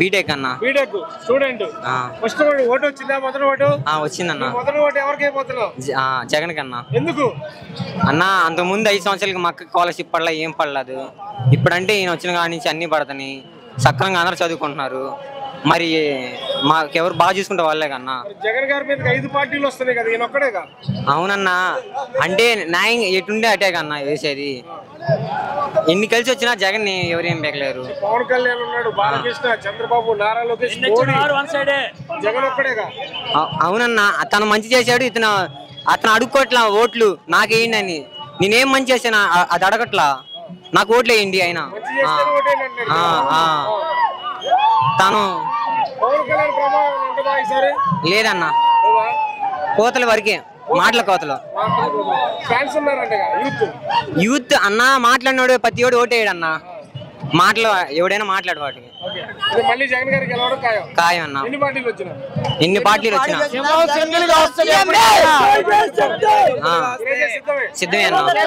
BTech అన్న student first vote వచ్చిందా? మొదటి ఓటు వచ్చిందన్న. మొదటి ఓటు ఎవరికి అయిపోతున్నావు? జగన్ కన్నా. ఎందుకు అన్న అంతకు ముందు 5 సంవత్సరాలకి మాకు స్కాలర్షిప్ పడలా, ఏం పడలేదు. ఇప్పుడంటే ఈయన వచ్చిన కాడి నుంచి అన్ని పడతాయి, సక్రంగా అందరూ చదువుకుంటున్నారు. మరి మాకెవరు బాగా చూసుకుంటే వాళ్ళే కన్నా. జగన్ గారి మీద 5 పార్టీలు వస్తున్నాయి కదా, ఈయన ఒక్కడేగా. అవునన్నా, అంటే న్యాయం ఎటుండే అటే కన్నా వేసేది. ఎన్ని కలిసి వచ్చినా జగన్ ని ఎవరేం బెగలేరు. పవన్ కళ్యాణ్ ఉన్నాడు, బాలకృష్ణ, చంద్రబాబు, నారా లోకేష్, జగన్ ఒక్కడేగా. అవునన్నా, తను మంచి చేశాడు. అతను అడుక్కోట్లా ఓట్లు నాకేయండి అని. నేనేం మంచి చేశాను అది అడగట్లా, నాకు ఓట్లు వేయండి ఆయన. తను లేదన్నా, కోతల వరకే, మాటల కోతలు. యూత్ అన్న మాట్లాడినాడు, ప్రతి ఓడు ఓటేయడన్నా. మాటలు ఎవడైనా మాట్లాడు వాటికి ఖాయం అన్న. ఎన్ని పార్టీలు వచ్చినా సిద్ధమే అన్న.